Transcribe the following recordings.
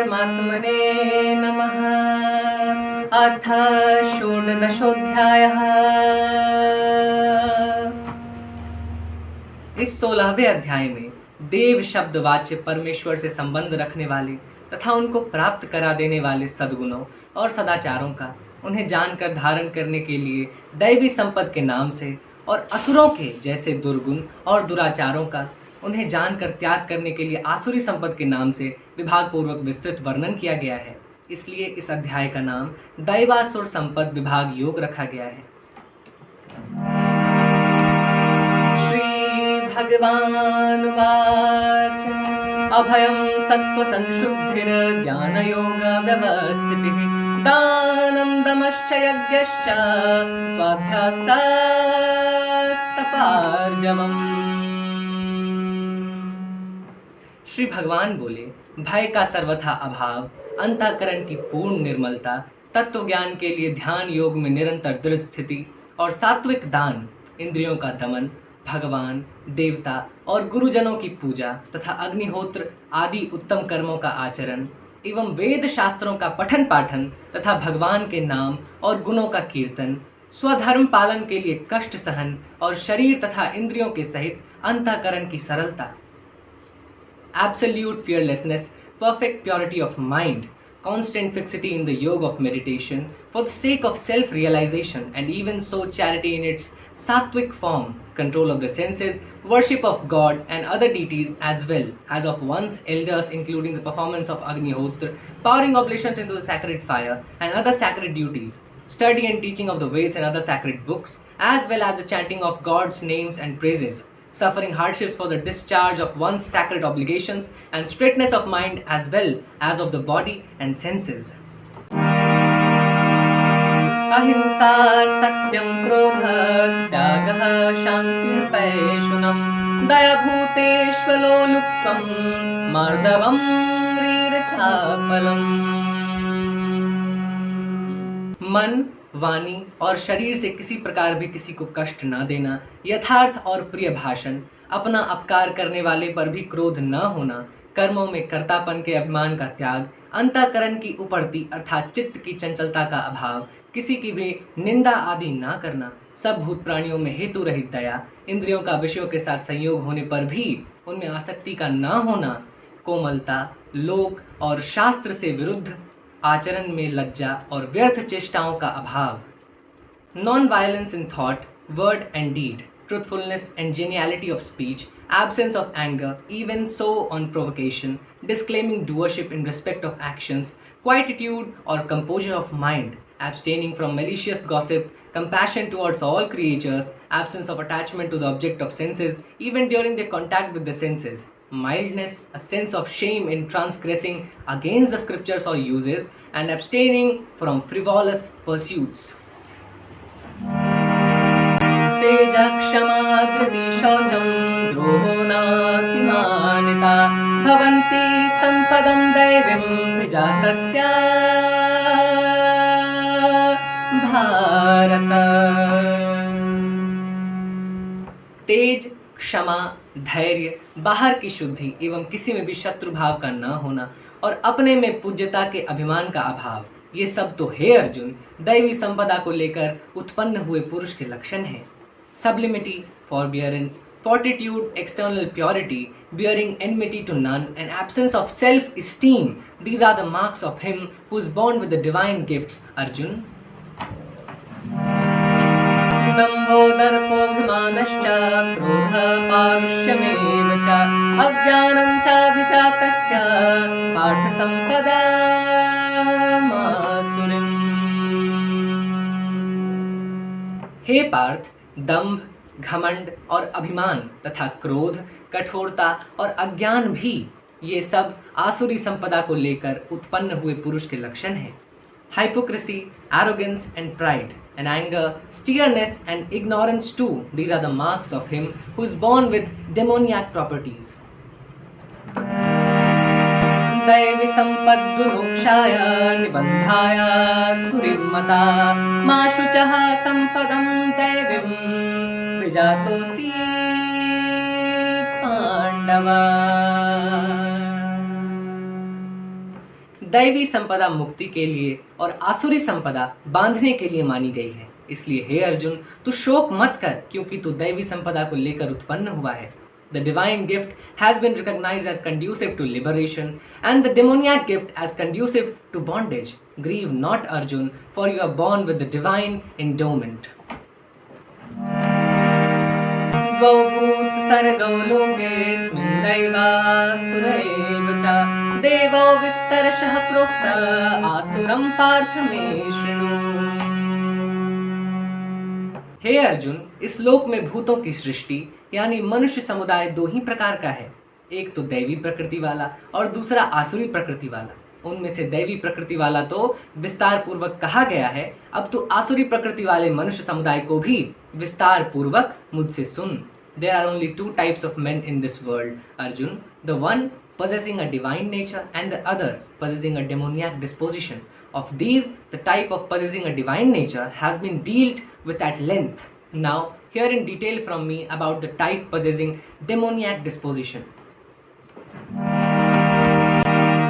परमात्मने नमः। अथ षोडशोऽध्यायः। इस 16वें अध्याय में देव शब्द वाच्य परमेश्वर से संबंध रखने वाले तथा उनको प्राप्त करा देने वाले सद्गुणों और सदाचारों का उन्हें जानकर धारण करने के लिए दैवी संपद के नाम से, और असुरों के जैसे दुर्गुण और दुराचारों का उन्हें जानकर त्याग करने के लिए आसुरी संपद के नाम से विभाग पूर्वक विस्तृत वर्णन किया गया है। इसलिए इस अध्याय का नाम दैवासुर संपद विभाग योग रखा गया है। श्री भगवान वाच अभयं सत्व संशुद्धिर ज्ञान योग व्यवस्थितिः दानं दमश्च यज्ञश्च स्वाध्यास्तपार्जवम्। श्री भगवान बोले, भय का सर्वथा अभाव, अंतःकरण की पूर्ण निर्मलता, तत्व ज्ञान के लिए ध्यान योग में निरंतर दृढ़ स्थिति और सात्विक दान, इंद्रियों का दमन, भगवान, देवता और गुरुजनों की पूजा तथा अग्निहोत्र आदि उत्तम कर्मों का आचरण एवं वेद शास्त्रों का पठन पाठन तथा भगवान के नाम और गुणों का कीर्तन, स्वधर्म पालन के लिए कष्ट सहन और शरीर तथा इंद्रियों के सहित अंतःकरण की सरलता, absolute fearlessness, perfect purity of mind, constant fixity in the yoga of meditation for the sake of self-realization, and even so charity in its sattvic form, control of the senses, worship of God and other deities as well as of one's elders, including the performance of Agnihotra, pouring oblations into the sacred fire and other sacred duties, study and teaching of the Veds and other sacred books, as well as the chanting of God's names and praises, suffering hardships for the discharge of one's sacred obligations, and straightness of mind as well as of the body and senses. Ahimsa satyam krodhas tyagah shantirpaishunam daya bhuteshvalo luptam mardavam रीरचापलम। मन, वाणी और शरीर से किसी प्रकार भी किसी को कष्ट न देना, यथार्थ और प्रिय भाषण, अपना अपकार करने वाले पर भी क्रोध न होना, कर्मों में कर्तापन के अभिमान का त्याग, अंतःकरण की उपरति अर्थात चित्त की चंचलता का अभाव, किसी की भी निंदा आदि न करना, सब भूत प्राणियों में हेतु रहित दया, इंद्रियों का विषयों के साथ संयोग होने पर भी उनमें आसक्ति का न होना, कोमलता, लोक और शास्त्र से विरुद्ध आचरण में लज्जा और व्यर्थ चेष्टाओं का अभाव, non violence in thought, word and deed, truthfulness and geniality of speech, absence of anger, even so on provocation, disclaiming doership in respect of actions, quietude or composure of mind, abstaining from malicious gossip, compassion towards all creatures, absence of attachment to the object of senses, even during their contact with the senses, mildness, a sense of shame in transgressing against the scriptures or uses, and abstaining from frivolous pursuits. Teja क्षमा धृति शौचम द्रोहो नातिमानिता भवन्ति संपदं दैवीं विजातस्य भारत। तेज, क्षमा, धैर्य, बाहर की शुद्धि एवं किसी में भी शत्रु भाव का न होना और अपने में पूज्यता के अभिमान का अभाव, ये सब तो हे अर्जुन दैवी संपदा को लेकर उत्पन्न हुए पुरुष के लक्षण हैं। Sublimity, forbearance, fortitude, external purity, bearing enmity to none, and absence of self-esteem, these are the marks of him who is born with the divine gifts, Arjun. दम्भो दर्पोऽभिमानश्च क्रोधः पारुष्यमेव च अज्ञानं चाभिजातस्य पार्थ सम्पदामासुरीम्। हे पार्थ, दंभ, घमंड और अभिमान तथा क्रोध, कठोरता और अज्ञान भी, ये सब आसुरी संपदा को लेकर उत्पन्न हुए पुरुष के लक्षण हैं। Hypocrisy, arrogance and pride, and anger, steerness and ignorance too, these are the marks of him who is born with demoniac properties. दैवी सम्पद्विमोक्षाय निबन्धाय सुरिमता मा शुचः सम्पदं दैवीं विजातोऽसि पाण्डव। दैवी संपदा मुक्ति के लिए और आसुरी संपदा बांधने के लिए मानी गई है। इसलिए हे अर्जुन, तू शोक मत कर, क्योंकि तू दैवी संपदा को लेकर उत्पन्न हुआ है। The divine gift has been recognized as conducive to liberation and the demoniac gift as conducive to bondage. Grieve not, Arjun, for you are born with the divine endowment. द्वौ भूत सर्गौ लोकेऽस्मिन् दैवासुर एव च देवो विस्तरशः प्रोक्त आसुरं पार्थ मे शृणु। हे अर्जुन, इस लोक में भूतों की सृष्टि यानी मनुष्य समुदाय दो ही प्रकार का है, एक तो दैवी प्रकृति वाला और दूसरा आसुरी प्रकृति वाला। उनमें से दैवी प्रकृति वाला तो विस्तार पूर्वक कहा गया है, अब तो आसुरी प्रकृति वाले मनुष्य समुदाय को भी विस्तार पूर्वक मुझसे सुन। There are only two types of men in this world, Arjun. The one possessing a divine nature and the other possessing a demoniac disposition. Of these, the type of possessing a divine nature has been dealt with at length. Now, hear in detail from me about the type possessing demoniac disposition.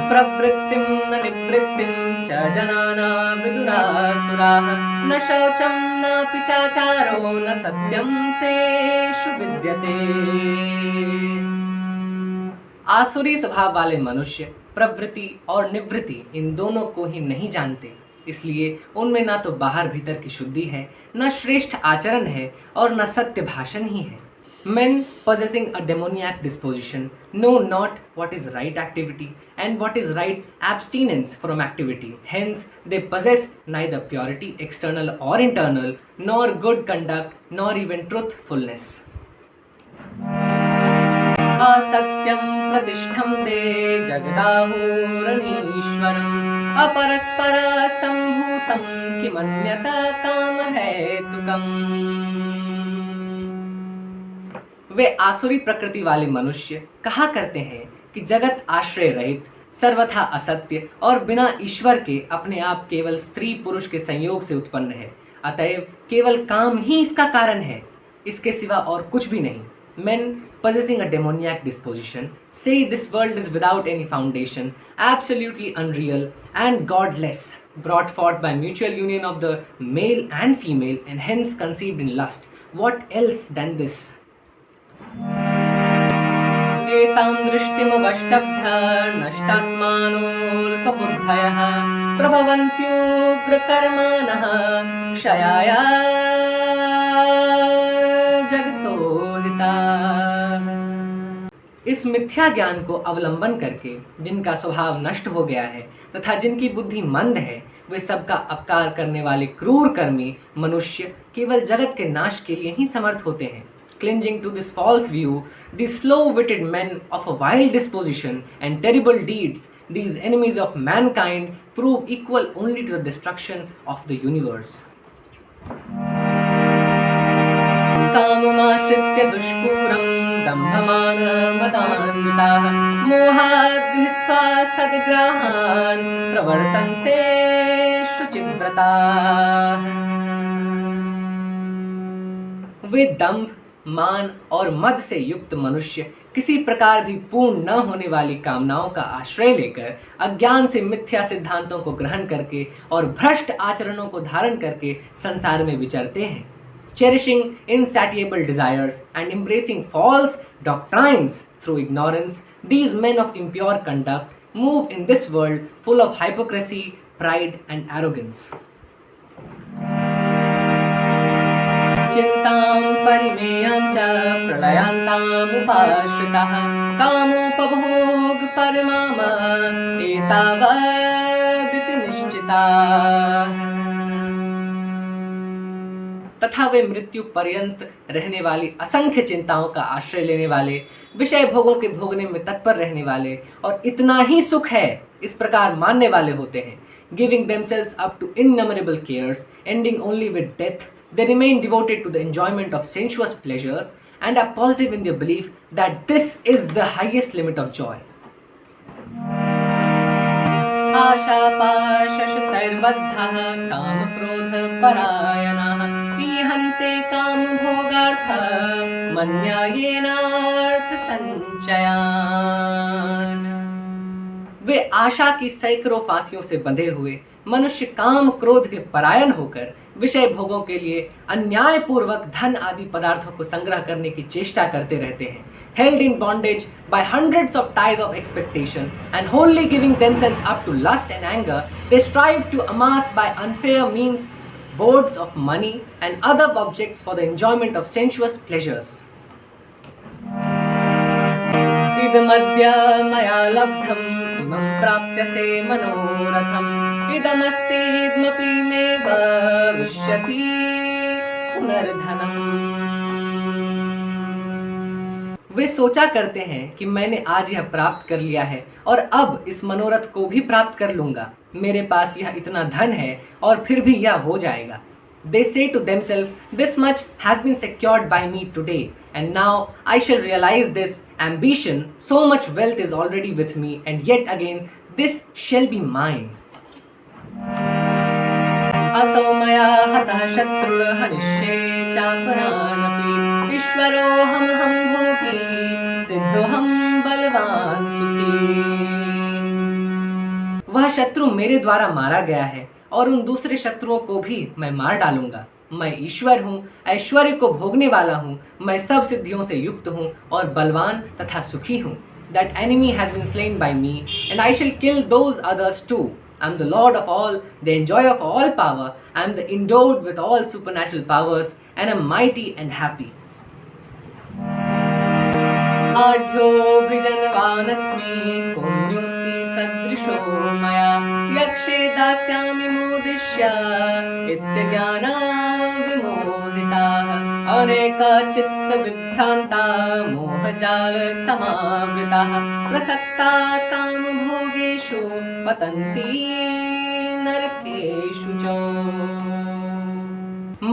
प्रवृत्तिं न निवृत्तिं च जनाना विदुरासुराः न शौचं नापि चाचारो न सत्यं तेषु विद्यते। आसुरी स्वभाव वाले मनुष्य प्रवृत्ति और निवृत्ति इन दोनों को ही नहीं जानते, इसलिए उनमें ना तो बाहर भीतर की शुद्धि है, न श्रेष्ठ आचरण है और न सत्य भाषण ही है। Men possessing a demoniac disposition know not what is right activity and what is right abstinence from activity. Hence, they possess neither purity external or internal, nor good conduct, nor even truthfulness. असत्यं प्रतिष्ठं ते जगदाहुरनीश्वरम् अपरस्पर सम्भूतं किमन्यत कामहेतुकम्। वे आसुरी प्रकृति वाले मनुष्य कहा करते हैं कि जगत आश्रय रहित, सर्वथा असत्य और बिना ईश्वर के अपने आप केवल स्त्री पुरुष के संयोग से उत्पन्न है, अतएव केवल काम ही इसका कारण है, इसके सिवा और कुछ भी नहीं। Men possessing a demoniac disposition say this world is without any foundation, absolutely unreal and godless, brought forth by mutual union of the male and female and hence conceived in lust. What else than this? एतां दृष्टिमवष्टभ्य नष्टात्मानोऽल्पबुद्धयः प्रभवन्त्युग्रकर्माणः क्षयाय जगतो हिताः। इस मिथ्या ज्ञान को अवलंबन करके जिनका स्वभाव नष्ट हो गया है तथा जिनकी बुद्धि मंद है, वे सबका अपकार करने वाले क्रूर कर्मी मनुष्य केवल जगत के नाश के लिए ही समर्थ होते हैं। Clinging to this false view, these slow-witted men of a vile disposition and terrible deeds, these enemies of mankind, prove equal only to the destruction of the universe. काममाश्रित्य दुष्पूरं दम्भमानमदान्विताः मोहात् गृहीत्वा सद्ग्राहान् प्रवर्तन्ते शुचिव्रताः। वे दंभ, मान और मद से युक्त मनुष्य किसी प्रकार भी पूर्ण न होने वाली कामनाओं का आश्रय लेकर अज्ञान से मिथ्या सिद्धांतों को ग्रहण करके और भ्रष्ट आचरणों को धारण करके संसार में विचरते हैं। Cherishing insatiable desires and embracing false doctrines through ignorance, these men of impure conduct move in this world full of hypocrisy, pride and arrogance. चिंतां परिमेयां च प्रलयान्तामुपाश्रिताः कामोपभोग परमाम एतावदिति निश्चिताः। तथा वे मृत्यु पर्यंत रहने वाली असंख्य चिंताओं का आश्रय लेने वाले, विषय भोगों के भोगने में तत्पर रहने वाले और इतना ही सुख है इस प्रकार मानने वाले होते हैं। Giving themselves up to innumerable cares, ending only with death, they remain devoted to the enjoyment of sensuous pleasures and are positive in their belief that this is the highest limit of joy. आशापाशशतैर्बद्धः कामक्रोधपरायणः ईहन्ते कामभोगार्थ मन्यायेनार्थसञ्चयान्। वे वे आशा की सैकड़ों फांसियों से बंधे हुए मनुष्य काम क्रोध के परायण होकर विषय भोगों के लिए अन्यायपूर्वक धन आदि पदार्थों को संग्रह करने की चेष्टा करते रहते हैं. Held in bondage by hundreds of ties of expectation and wholly giving themselves up to lust and anger, they strive to amass by unfair means boards of money and other objects for the enjoyment of sensuous pleasures. इदमद्य मया लब्धम् इमं प्राप्स्यसे मनोरथम् इदमस्तीदमपि मे भविष्यति पुनर्धनम्. वे सोचा करते हैं कि मैंने आज यह प्राप्त कर लिया है और अब इस मनोरथ को भी प्राप्त कर लूंगा. मेरे पास यह इतना धन है और फिर भी यह हो जाएगा. They say to themselves, this much has been secured by me today, and now I shall realize this ambition. So much wealth is already with me, and yet again this shall be mine. असौ मया हतः शत्रुः हनिष्ये चापरानपि ईश्वरोऽहम् भोगी सिद्धोऽहम् बलवान सुखी. वह शत्रु मेरे द्वारा मारा गया है और उन दूसरे शत्रुओं को भी मैं मार डालूंगा. मैं ईश्वर हूँ, ऐश्वर्य को भोगने वाला हूँ, मैं सब सिद्धियों से युक्त हूँ और बलवान तथा सुखी हूँ. That enemy has been slain by me, and I shall kill those others too. I am the Lord of all, the enjoyer of all power. I am the endowed with all supernatural powers, and am mighty and happy. आढ्योऽभिजनवानस्मि पुण्योऽस्ति सदृशो मया यक्षे दास्यामि मोदिष्य इत्यज्ञानाविमोहिताः अनेका चित्तविभ्रान्ता मोहजालसमावृताः प्रसक्ता कामभोगेषु पतन्ति नरकेषु च.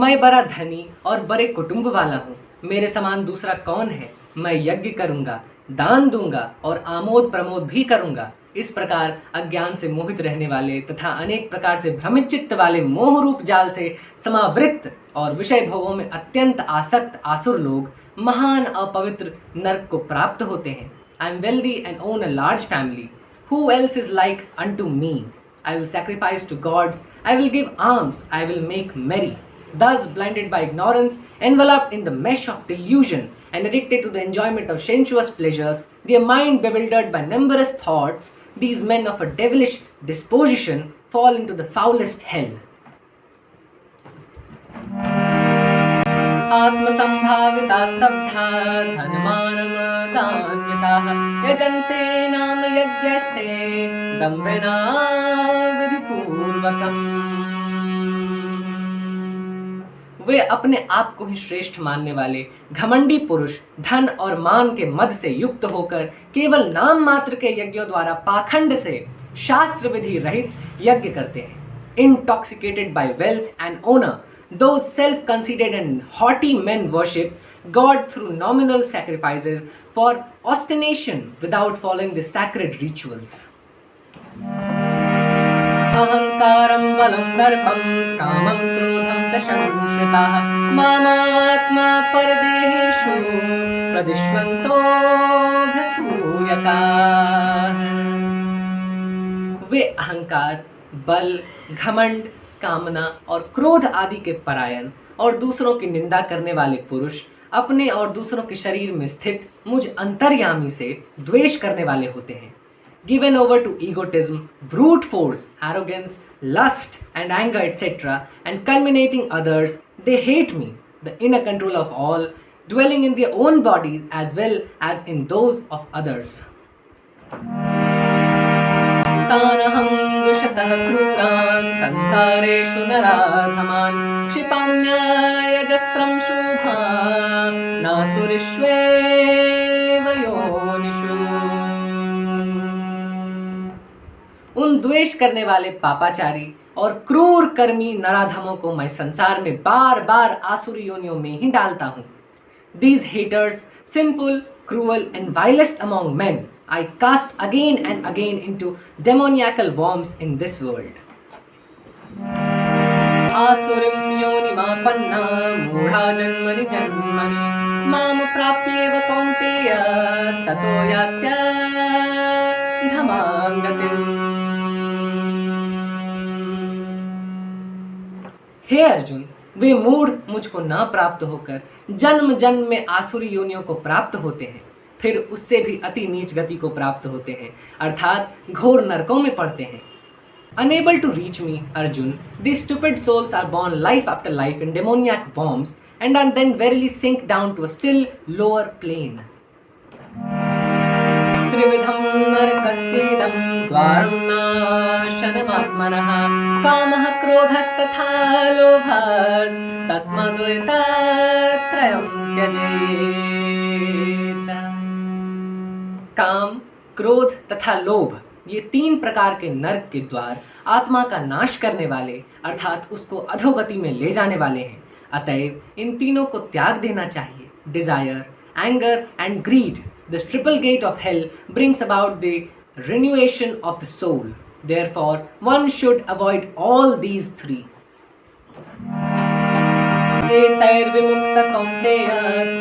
मैं बड़ा धनी और बड़े कुटुंब वाला हूँ. मेरे समान दूसरा कौन है. मैं यज्ञ करूंगा, दान दूंगा और आमोद प्रमोद भी करूंगा. इस प्रकार अज्ञान से मोहित रहने वाले तथा अनेक प्रकार से भ्रमित चित्त वाले मोह रूप जाल से समावृत और विषय भोगों में अत्यंत आसक्त आसुर लोग महान अपवित्र नरक को प्राप्त होते हैं. I am wealthy and own a large family. Who else is like unto me. I will sacrifice to gods. I will give alms. I will make merry. Thus, blinded by ignorance, enveloped in the mesh of delusion, and addicted to the enjoyment of sensuous pleasures, their mind bewildered by numberous thoughts, these men of a devilish disposition fall into the foulest hell. आत्मसंभाविता स्तब्धा धनमानमदान्विताः यजन्ते नाम यज्ञस्ते दम्भेना विधिपूर्वकम्. वे अपने आप को ही श्रेष्ठ मानने वाले घमंडी पुरुष धन और मान के मद से युक्त होकर केवल नाम मात्र के यज्ञों द्वारा पाखंड से शास्त्र विधि रहित यज्ञ करते हैं. Intoxicated by wealth and honor, those self-conceited and haughty men worship God through nominal sacrifices for ostentation without following the sacred rituals. अहंकारं बलं दर्पं कामं क्रोधं च संश्रिताः मामात्मा परदेहेषु प्रदिश्वन्तोऽभ्यसूयकाः. वे अहंकार, बल, घमंड, कामना और क्रोध आदि के परायण और दूसरों की निंदा करने वाले पुरुष अपने और दूसरों के शरीर में स्थित मुझ अंतर्यामी से द्वेष करने वाले होते हैं. Given over to egotism, brute force, arrogance, lust and anger, etc., and culminating others, they hate me, the inner control of all, dwelling in their own bodies as well as in those of others. तानहं दुषतः क्रूरान् संसारेषु नराधमान् क्षिपाम्यजस्त्रं शुभान् नासुरिष्वेव योनिषु. उन द्वेष करने वाले पापाचारी और क्रूर कर्मी नराधमों को मैं संसार में बार बार आसुरी योनियों में ही डालता हूँ. These haters, sinful, cruel and vilest among men, I cast again and again into demoniacal worms in this world. आसुरीं योनिमापन्ना मूढा जन्मनि जन्मनि माम प्राप्येव कौन्तेय ततो यात्यधमाः परमां गतिम्। हे अर्जुन, वे मूढ़ मुझको न प्राप्त होकर जन्म जन्म में आसुरी योनियों को प्राप्त होते हैं, फिर उससे भी अति नीच गति को प्राप्त होते हैं, अर्थात घोर नरकों में पड़ते हैं। Unable to reach me, Arjun, these stupid souls are born life after life in demoniac worms and then verily sink down to a still lower plane. त्रिविधं नरकस्येदं द्वारं नाशनमात्मनः कामः क्रोधस्तथा लोभस्तस्मादेतत्त्रयं त्यजेत। काम, क्रोध तथा लोभ, ये 3 प्रकार के नरक के द्वार आत्मा का नाश करने वाले अर्थात उसको अधोगति में ले जाने वाले हैं। अतएव इन तीनों को त्याग देना चाहिए। Desire, anger and greed, this triple gate of hell brings about the ruination of the soul. Therefore one should avoid all these 3। एतैर्विमुक्त कौन्तेय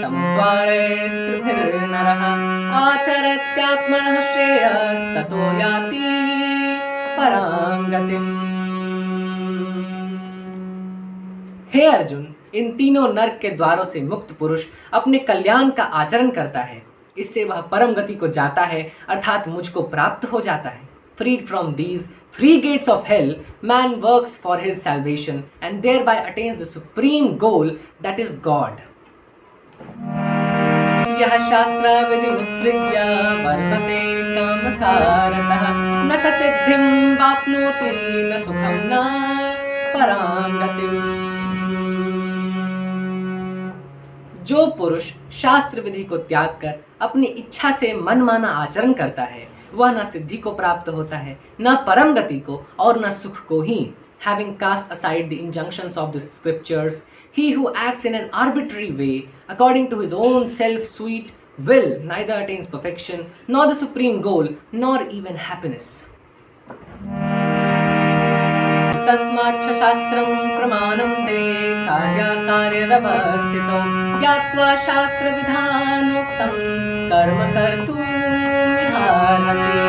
तमद्वारैस्त्रिभिर्नरः आचरत्यात्मनः श्रेयस्ततो याति परां गतिम्। हे अर्जुन, इन तीनों नरक के द्वारों से मुक्त पुरुष अपने कल्याण का आचरण करता है, इससे वह परम गति को जाता है अर्थात मुझको प्राप्त हो जाता है। Freed from these 3 gates of hell, man works for his salvation and thereby attains the supreme goal, that is God. यह शास्त्र विधिमुत्सृज्य वर्तते कामकारतः न स सिद्धिं वाप्नोति न सुखं न परां गतिम्। जो पुरुष शास्त्र विधि को त्याग कर अपनी इच्छा से मनमाना आचरण करता है, वह न सिद्धि को प्राप्त होता है, न परम गति को और न सुख को ही। Having cast aside the injunctions of the scriptures, he who acts in an arbitrary way according to his own self-sweet will neither attains perfection nor the supreme goal nor even happiness. तस्माच्च शास्त्रं प्रमाणं ते कार्याकार्यव्यवस्थितो ज्ञात्वा शास्त्रविधानोक्तं कर्म कर्तुमिहार्हसि।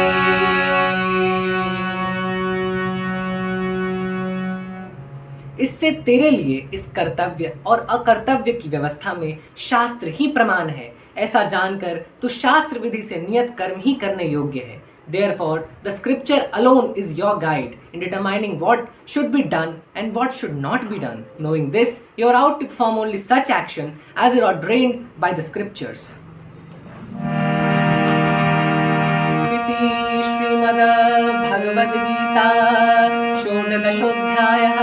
इससे तेरे लिए इस कर्तव्य और अकर्तव्य की व्यवस्था में शास्त्र ही प्रमाण है, ऐसा जानकर तू शास्त्र विधि से नियत कर्म ही करने योग्य है। Therefore, the scripture alone is your guide in determining what should be done and what should not be done. Knowing this, you are out to perform only such action as is ordained by the scriptures. इति श्रीमद् भगवद्गीता षोडशोऽध्यायः।